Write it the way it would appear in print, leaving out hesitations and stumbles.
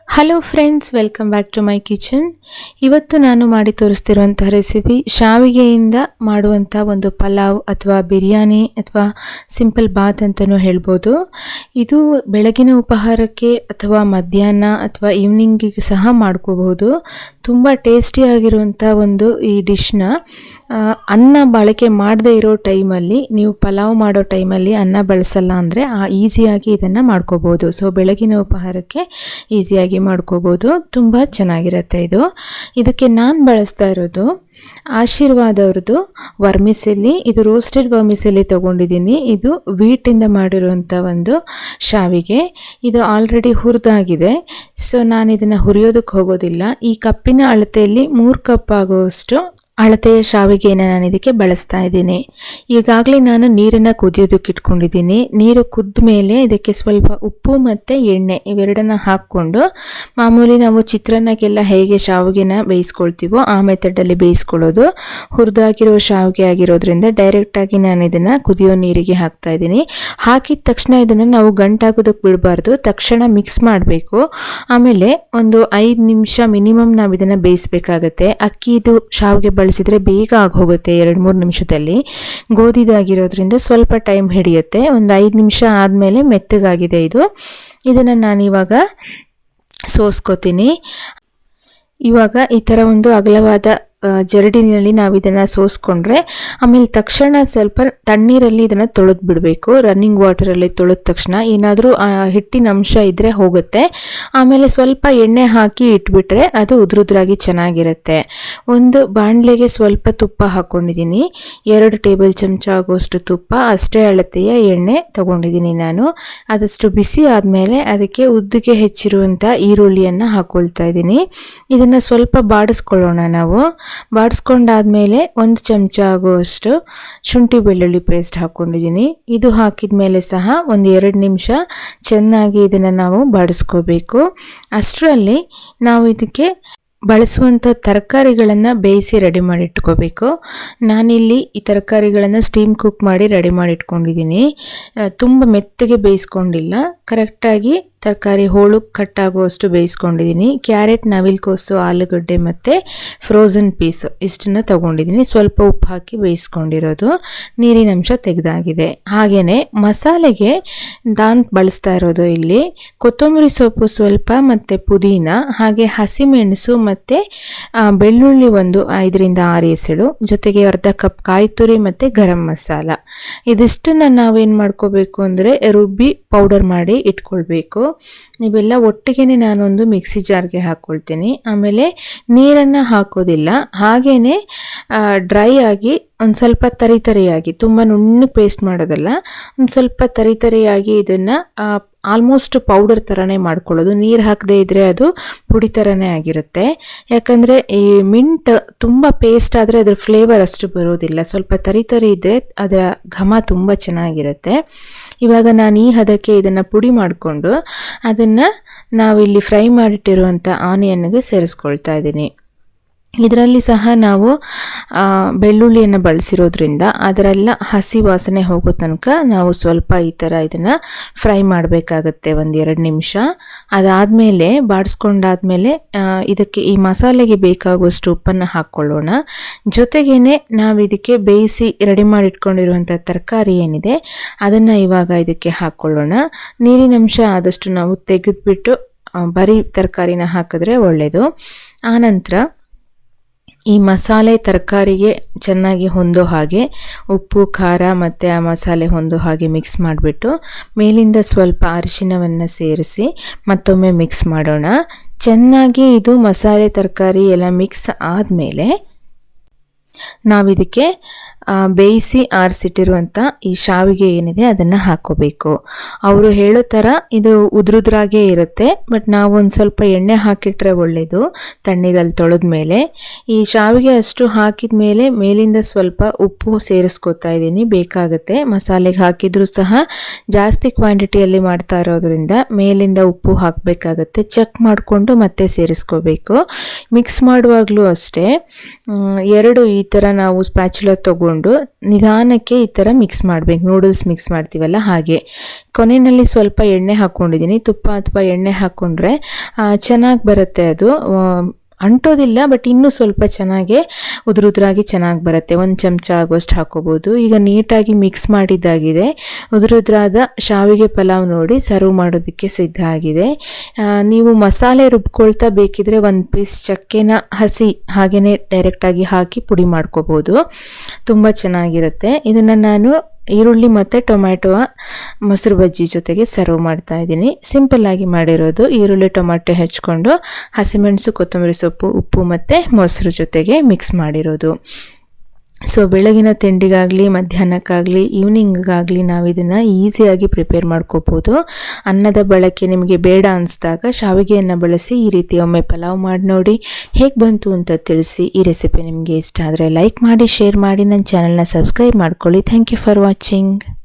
Hello friends, welcome back to my kitchen. ಇವತ್ತು ನಾನು ಮಾಡಿ ತೋರಿಸ್ತಿರುವಂಥ ರೆಸಿಪಿ ಶಾವಿಗೆಯಿಂದ ಮಾಡುವಂಥ ಒಂದು ಪಲಾವ್ ಅಥವಾ ಬಿರಿಯಾನಿ ಅಥವಾ ಸಿಂಪಲ್ ಬಾತ್ ಅಂತಲೂ ಹೇಳ್ಬೋದು. ಇದು ಬೆಳಗಿನ ಉಪಹಾರಕ್ಕೆ ಅಥವಾ ಮಧ್ಯಾಹ್ನ ಅಥವಾ ಈವ್ನಿಂಗಿಗೆ ಸಹ ಮಾಡ್ಕೋಬಹುದು. ತುಂಬ ಟೇಸ್ಟಿಯಾಗಿರುವಂಥ ಒಂದು ಈ ಡಿಶ್ನ ಅನ್ನ ಬಳಕೆ ಮಾಡದೇ ಇರೋ ಟೈಮಲ್ಲಿ, ನೀವು ಪಲಾವ್ ಮಾಡೋ ಟೈಮಲ್ಲಿ ಅನ್ನ ಬಳಸಲ್ಲ ಅಂದರೆ ಈಸಿಯಾಗಿ ಇದನ್ನು ಮಾಡ್ಕೋಬೋದು. ಸೊ ಬೆಳಗಿನ ಉಪಹಾರಕ್ಕೆ ಈಸಿಯಾಗಿ ಮಾಡ್ಕೋಬೋದು. ತುಂಬ ಚೆನ್ನಾಗಿರುತ್ತೆ ಇದು. ಇದಕ್ಕೆ ನಾನು ಬಳಸ್ತಾ ಇರೋದು ಆಶೀರ್ವಾದ್ ಅವ್ರದ್ದು ವರ್ಮಿಸೆಲ್ಲಿ. ಇದು ರೋಸ್ಟೆಡ್ ವರ್ಮಿಸೆಲ್ಲಿ ತೊಗೊಂಡಿದ್ದೀನಿ. ಇದು ವೀಟಿಂದ ಮಾಡಿರುವಂಥ ಒಂದು ಶಾವಿಗೆ. ಇದು ಆಲ್ರೆಡಿ ಹುರಿದಾಗಿದೆ. ಸೊ ನಾನು ಇದನ್ನು ಹುರಿಯೋದಕ್ಕೆ ಹೋಗೋದಿಲ್ಲ. ಈ ಕಪ್ಪಿನ ಅಳತೆಯಲ್ಲಿ 3 ಕಪ್ ಆಗುವಷ್ಟು ಅಳತೆಯ ಶಾವಿಗೆಯನ್ನು ನಾನು ಇದಕ್ಕೆ ಬಳಸ್ತಾ ಇದ್ದೀನಿ. ಈಗಾಗಲೇ ನಾನು ನೀರನ್ನು ಕುದಿಯೋದಕ್ಕೆ ಇಟ್ಕೊಂಡಿದ್ದೀನಿ. ನೀರು ಕುದ್ದ ಮೇಲೆ ಇದಕ್ಕೆ ಸ್ವಲ್ಪ ಉಪ್ಪು ಮತ್ತು ಎಣ್ಣೆ ಇವೆರಡನ್ನ ಹಾಕ್ಕೊಂಡು, ಮಾಮೂಲಿ ನಾವು ಚಿತ್ರಾನ್ನಕ್ಕೆಲ್ಲ ಹೇಗೆ ಶಾವಿಗೆನ ಬೇಯಿಸ್ಕೊಳ್ತೀವೋ ಆ ಮೆಥಡಲ್ಲಿ ಬೇಯಿಸ್ಕೊಳ್ಳೋದು. ಹುರಿದಾಗಿರೋ ಶಾವಿಗೆ ಆಗಿರೋದ್ರಿಂದ ಡೈರೆಕ್ಟಾಗಿ ನಾನು ಇದನ್ನು ಕುದಿಯೋ ನೀರಿಗೆ ಹಾಕ್ತಾ ಇದ್ದೀನಿ. ಹಾಕಿದ ತಕ್ಷಣ ಇದನ್ನು ನಾವು ಗಂಟಾಗೋದಕ್ಕೆ ಬಿಡಬಾರ್ದು, ತಕ್ಷಣ ಮಿಕ್ಸ್ ಮಾಡಬೇಕು. ಆಮೇಲೆ ಒಂದು 5 ನಿಮಿಷ ಮಿನಿಮಮ್ ನಾವು ಇದನ್ನು ಬೇಯಿಸಬೇಕಾಗತ್ತೆ. ಅಕ್ಕಿದು ಶಾವಿಗೆ ಬಳಸಿದರೆ ಬೇಗ ಆಗೋಗುತ್ತೆ, 2-3 ನಿಮಿಷದಲ್ಲಿ. ಗೋಧಿದಾಗಿರೋದ್ರಿಂದ ಸ್ವಲ್ಪ ಟೈಮ್ ಹಿಡಿಯುತ್ತೆ. ಒಂದು 5 ನಿಮಿಷ ಆದಮೇಲೆ ಮೆತ್ತಗಾಗಿದೆ ಇದು. ಇದನ್ನು ನಾನಿವಾಗ ಸೋಸ್ಕೋತೀನಿ. ಇವಾಗ ಈ ಥರ ಒಂದು ಅಗಲವಾದ ಜರಡಿನಲ್ಲಿ ನಾವು ಇದನ್ನು ಸೋಸ್ಕೊಂಡ್ರೆ ಆಮೇಲೆ ತಕ್ಷಣ ಸ್ವಲ್ಪ ತಣ್ಣೀರಲ್ಲಿ ಇದನ್ನು ತೊಳೆದು ಬಿಡಬೇಕು. ರನ್ನಿಂಗ್ ವಾಟರಲ್ಲಿ ತೊಳೆದ ತಕ್ಷಣ ಏನಾದರೂ ಹಿಟ್ಟಿನ ಅಂಶ ಇದ್ದರೆ ಹೋಗುತ್ತೆ. ಆಮೇಲೆ ಸ್ವಲ್ಪ ಎಣ್ಣೆ ಹಾಕಿ ಇಟ್ಬಿಟ್ರೆ ಅದು ಉದುರುದ್ರಾಗಿ ಚೆನ್ನಾಗಿರುತ್ತೆ. ಒಂದು ಬಾಣಲೆಗೆ ಸ್ವಲ್ಪ ತುಪ್ಪ ಹಾಕ್ಕೊಂಡಿದ್ದೀನಿ. 2 ಟೇಬಲ್ ಚಮಚ ಆಗುವಷ್ಟು ತುಪ್ಪ, ಅಷ್ಟೇ ಅಳತೆಯ ಎಣ್ಣೆ ತೊಗೊಂಡಿದ್ದೀನಿ ನಾನು. ಅದಷ್ಟು ಬಿಸಿ ಆದಮೇಲೆ ಅದಕ್ಕೆ ಉದ್ದಿಗೆ ಹೆಚ್ಚಿರುವಂಥ ಈರುಳ್ಳಿಯನ್ನು ಹಾಕ್ಕೊಳ್ತಾ ಇದ್ದೀನಿ. ಇದನ್ನು ಸ್ವಲ್ಪ ಬಾಡಿಸ್ಕೊಳ್ಳೋಣ ನಾವು. ಬಾಡಿಸ್ಕೊಂಡಾದ್ಮೇಲೆ 1 ಚಮಚ ಆಗುವಷ್ಟು ಶುಂಠಿ ಬೆಳ್ಳುಳ್ಳಿ ಪೇಸ್ಟ್ ಹಾಕ್ಕೊಂಡಿದ್ದೀನಿ. ಇದು ಹಾಕಿದ ಮೇಲೆ ಸಹ ಒಂದು 2 ನಿಮಿಷ ಚೆನ್ನಾಗಿ ಇದನ್ನು ನಾವು ಬಾಡಿಸ್ಕೋಬೇಕು. ಅಷ್ಟರಲ್ಲಿ ನಾವು ಇದಕ್ಕೆ ಬಳಸುವಂಥ ತರಕಾರಿಗಳನ್ನು ಬೇಯಿಸಿ ರೆಡಿ ಮಾಡಿ ಇಟ್ಕೋಬೇಕು. ನಾನಿಲ್ಲಿ ಈ ತರಕಾರಿಗಳನ್ನು ಸ್ಟೀಮ್ ಕುಕ್ ಮಾಡಿ ರೆಡಿ ಮಾಡಿ ಇಟ್ಕೊಂಡಿದ್ದೀನಿ. ತುಂಬ ಮೆತ್ತಗೆ ಬೇಯಿಸ್ಕೊಂಡಿಲ್ಲ, ಕರೆಕ್ಟಾಗಿ ತರಕಾರಿ ಹೋಳು ಕಟ್ಟಾಗುವಷ್ಟು ಬೇಯಿಸ್ಕೊಂಡಿದ್ದೀನಿ. ಕ್ಯಾರೆಟ್, ನವಿಲುಕೋಸು, ಆಲೂಗಡ್ಡೆ ಮತ್ತು ಫ್ರೋಝನ್ ಪೀಸ್ ಇಷ್ಟನ್ನು ತೊಗೊಂಡಿದ್ದೀನಿ. ಸ್ವಲ್ಪ ಉಪ್ಪು ಹಾಕಿ ಬೇಯಿಸ್ಕೊಂಡಿರೋದು, ನೀರಿನ ಅಂಶ ತೆಗೆದಾಗಿದೆ. ಹಾಗೆಯೇ ಮಸಾಲೆಗೆ ನಾನು ಬಳಸ್ತಾ ಇರೋದು ಇಲ್ಲಿ ಕೊತ್ತಂಬರಿ ಸೊಪ್ಪು ಸ್ವಲ್ಪ ಮತ್ತು ಪುದೀನ, ಹಾಗೆ ಹಸಿಮೆಣಸು ಮತ್ತು ಬೆಳ್ಳುಳ್ಳಿ ಒಂದು 5-6 ಎಸಳು, ಜೊತೆಗೆ ಅರ್ಧ ಕಪ್ ಕಾಯಿ ತುರಿ ಮತ್ತು ಗರಂ ಮಸಾಲ. ಇದಿಷ್ಟನ್ನು ನಾವೇನು ಮಾಡ್ಕೋಬೇಕು ಅಂದರೆ ರುಬ್ಬಿ ಪೌಡರ್ ಮಾಡಿ ಇಟ್ಕೊಳ್ಬೇಕು. ಇವೆಲ್ಲ ಒಟ್ಟಿಗೆ ನಾನೊಂದು ಮಿಕ್ಸಿ ಜಾರ್ಗೆ ಹಾಕ್ಕೊಳ್ತೀನಿ. ಆಮೇಲೆ ನೀರನ್ನು ಹಾಕೋದಿಲ್ಲ, ಹಾಗೇ ಡ್ರೈ ಆಗಿ ಒಂದು ಸ್ವಲ್ಪ ತರಿಯಾಗಿ, ತುಂಬ ನುಣ್ಣಗೆ ಪೇಸ್ಟ್ ಮಾಡೋದಲ್ಲ, ಒಂದು ಸ್ವಲ್ಪ ತರಿಯಾಗಿ ಇದನ್ನು ಆಲ್ಮೋಸ್ಟ್ ಪೌಡರ್ ಥರನೇ ಮಾಡ್ಕೊಳ್ಳೋದು. ನೀರು ಹಾಕದೇ ಇದ್ದರೆ ಅದು ಪುಡಿ ಥರನೇ ಆಗಿರುತ್ತೆ. ಯಾಕಂದರೆ ಈ ಮಿಂಟ್ ತುಂಬ ಪೇಸ್ಟ್ ಆದರೆ ಅದ್ರ ಫ್ಲೇವರ್ ಅಷ್ಟು ಬರೋದಿಲ್ಲ. ಸ್ವಲ್ಪ ತರಿ ಇದ್ದರೆ ಅದರ ಘಮ ತುಂಬ ಚೆನ್ನಾಗಿರುತ್ತೆ. ಇವಾಗ ನಾನು ಈ ಹದಕ್ಕೆ ಇದನ್ನು ಪುಡಿ ಮಾಡಿಕೊಂಡು ಅದನ್ನು ನಾವಿಲ್ಲಿ ಫ್ರೈ ಮಾಡಿಟ್ಟಿರುವಂಥ ಆನಿಯನ್ಗೆ ಸೇರಿಸ್ಕೊಳ್ತಾ ಇದ್ದೀನಿ. ಇದರಲ್ಲಿ ಸಹ ನಾವು ಬೆಳ್ಳುಳ್ಳಿಯನ್ನು ಬಳಸಿರೋದ್ರಿಂದ ಅದರೆಲ್ಲ ಹಸಿ ವಾಸನೆ ಹೋಗೋ ತನಕ ನಾವು ಸ್ವಲ್ಪ ಈ ಥರ ಇದನ್ನು ಫ್ರೈ ಮಾಡಬೇಕಾಗತ್ತೆ 1-2 ನಿಮಿಷ. ಅದಾದಮೇಲೆ ಬಾಡಿಸ್ಕೊಂಡಾದ್ಮೇಲೆ ಇದಕ್ಕೆ ಈ ಮಸಾಲೆಗೆ ಬೇಕಾಗುವಷ್ಟು ಉಪ್ಪನ್ನು ಹಾಕ್ಕೊಳ್ಳೋಣ. ಜೊತೆಗೇ ನಾವು ಇದಕ್ಕೆ ಬೇಯಿಸಿ ರೆಡಿ ಮಾಡಿಟ್ಕೊಂಡಿರುವಂಥ ತರಕಾರಿ ಏನಿದೆ ಅದನ್ನು ಇವಾಗ ಇದಕ್ಕೆ ಹಾಕ್ಕೊಳ್ಳೋಣ. ನೀರಿನಂಶ ಆದಷ್ಟು ನಾವು ತೆಗೆದುಬಿಟ್ಟು ಬರೀ ತರಕಾರಿನ ಹಾಕಿದ್ರೆ ಒಳ್ಳೆಯದು. ಆನಂತರ ಈ ಮಸಾಲೆ ತರಕಾರಿಗೆ ಚೆನ್ನಾಗಿ ಹೊಂದೋ ಹಾಗೆ ಉಪ್ಪು, ಖಾರ ಮತ್ತು ಆ ಮಸಾಲೆ ಹೊಂದೋ ಹಾಗೆ ಮಿಕ್ಸ್ ಮಾಡಿಬಿಟ್ಟು ಮೇಲಿಂದ ಸ್ವಲ್ಪ ಅರಿಶಿನವನ್ನು ಸೇರಿಸಿ ಮತ್ತೊಮ್ಮೆ ಮಿಕ್ಸ್ ಮಾಡೋಣ. ಚೆನ್ನಾಗಿ ಇದು ಮಸಾಲೆ ತರಕಾರಿ ಎಲ್ಲ ಮಿಕ್ಸ್ ಆದಮೇಲೆ ನಾವಿದಕ್ಕೆ ಬೇಯಿಸಿ ಆರಿಸಿಟ್ಟಿರುವಂಥ ಈ ಶಾವಿಗೆ ಏನಿದೆ ಅದನ್ನು ಹಾಕ್ಕೋಬೇಕು. ಅವರು ಹೇಳೋ ಥರ ಇದು ಉದುರುದ್ರಾಗೇ ಇರುತ್ತೆ, ಬಟ್ ನಾವು ಒಂದು ಸ್ವಲ್ಪ ಎಣ್ಣೆ ಹಾಕಿಟ್ರೆ ಒಳ್ಳೆಯದು ತಣ್ಣೀರಲ್ಲಿ ತೊಳೆದ ಮೇಲೆ. ಈ ಶಾವಿಗೆ ಅಷ್ಟು ಹಾಕಿದ ಮೇಲೆ ಮೇಲಿಂದ ಸ್ವಲ್ಪ ಉಪ್ಪು ಸೇರಿಸ್ಕೋತಾ ಇದ್ದೀನಿ, ಬೇಕಾಗುತ್ತೆ. ಮಸಾಲೆಗೆ ಹಾಕಿದರೂ ಸಹ ಜಾಸ್ತಿ ಕ್ವಾಂಟಿಟಿಯಲ್ಲಿ ಮಾಡ್ತಾ ಇರೋದ್ರಿಂದ ಮೇಲಿಂದ ಉಪ್ಪು ಹಾಕಬೇಕಾಗತ್ತೆ. ಚೆಕ್ ಮಾಡಿಕೊಂಡು ಮತ್ತೆ ಸೇರಿಸ್ಕೋಬೇಕು. ಮಿಕ್ಸ್ ಮಾಡುವಾಗಲೂ ಅಷ್ಟೇ 2 ಈ ಥರ ನಾವು ಸ್ಪ್ಯಾಚುಲ ತೊಗೊಂಡು ಹಾಕ್ಕೊಂಡು ನಿಧಾನಕ್ಕೆ ಈ ಥರ ಮಿಕ್ಸ್ ಮಾಡಬೇಕು. ನೂಡಲ್ಸ್ ಮಿಕ್ಸ್ ಮಾಡ್ತೀವಲ್ಲ ಹಾಗೆ. ಕೊನೆಯಲ್ಲಿ ಸ್ವಲ್ಪ ಎಣ್ಣೆ ಹಾಕ್ಕೊಂಡಿದ್ದೀನಿ. ತುಪ್ಪ ಅಥವಾ ಎಣ್ಣೆ ಹಾಕ್ಕೊಂಡ್ರೆ ಚೆನ್ನಾಗಿ ಬರುತ್ತೆ. ಅದು ಅಂಟೋದಿಲ್ಲ, ಬಟ್ ಇನ್ನೂ ಸ್ವಲ್ಪ ಚೆನ್ನಾಗಿ ಉದುರುದ್ರಾಗಿ ಚೆನ್ನಾಗಿ ಬರುತ್ತೆ. 1 ಚಮಚ ಆಗುವಷ್ಟು ಹಾಕೋಬೋದು. ಈಗ ನೀಟಾಗಿ ಮಿಕ್ಸ್ ಮಾಡಿದ್ದಾಗಿದೆ. ಉದುರುದ್ರಾದ ಶಾವಿಗೆ ಪಲಾವ್ ನೋಡಿ ಸರ್ವ್ ಮಾಡೋದಕ್ಕೆ ಸಿದ್ಧ ಆಗಿದೆ. ನೀವು ಮಸಾಲೆ ರುಬ್ಕೊಳ್ತಾ ಬೇಕಿದ್ರೆ 1 ಪೀಸ್ ಚಕ್ಕೆನ ಹಸಿ ಹಾಗೆಯೇ ಡೈರೆಕ್ಟಾಗಿ ಹಾಕಿ ಪುಡಿ ಮಾಡ್ಕೋಬೋದು. ತುಂಬ ಚೆನ್ನಾಗಿರುತ್ತೆ. ಇದನ್ನು ನಾನು ಈರುಳ್ಳಿ ಮತ್ತು ಟೊಮ್ಯಾಟೊ ಮೊಸರು ಬಜ್ಜಿ ಜೊತೆಗೆ ಸರ್ವ್ ಮಾಡ್ತಾ ಇದ್ದೀನಿ. ಸಿಂಪಲ್ಲಾಗಿ ಮಾಡಿರೋದು. ಈರುಳ್ಳಿ ಟೊಮ್ಯಾಟೊ ಹೆಚ್ಕೊಂಡು ಹಸಿಮೆಣಸು, ಕೊತ್ತಂಬರಿ ಸೊಪ್ಪು, ಉಪ್ಪು ಮತ್ತು ಮೊಸರು ಜೊತೆಗೆ ಮಿಕ್ಸ್ ಮಾಡಿರೋದು. ಸೊ ಬೆಳಗಿನ ತಿಂಡಿಗಾಗಲಿ, ಮಧ್ಯಾಹ್ನಕ್ಕಾಗಲಿ, ಈವ್ನಿಂಗ್ಗಾಗಲಿ ನಾವು ಇದನ್ನು ಈಸಿಯಾಗಿ ಪ್ರಿಪೇರ್ ಮಾಡ್ಕೋಬೋದು. ಅನ್ನದ ಬಳಕೆ ನಿಮಗೆ ಬೇಡ ಅನಿಸಿದಾಗ ಶಾವಿಗೆಯನ್ನು ಬಳಸಿ ಈ ರೀತಿ ಒಮ್ಮೆ ಪಲಾವ್ ಮಾಡಿ ನೋಡಿ. ಹೇಗೆ ಬಂತು ಅಂತ ತಿಳಿಸಿ. ಈ ರೆಸಿಪಿ ನಿಮಗೆ ಇಷ್ಟ ಆದರೆ ಲೈಕ್ ಮಾಡಿ, ಶೇರ್ ಮಾಡಿ, ನನ್ನ ಚಾನಲ್ನ ಸಬ್ಸ್ಕ್ರೈಬ್ ಮಾಡ್ಕೊಳ್ಳಿ. Thank you for watching.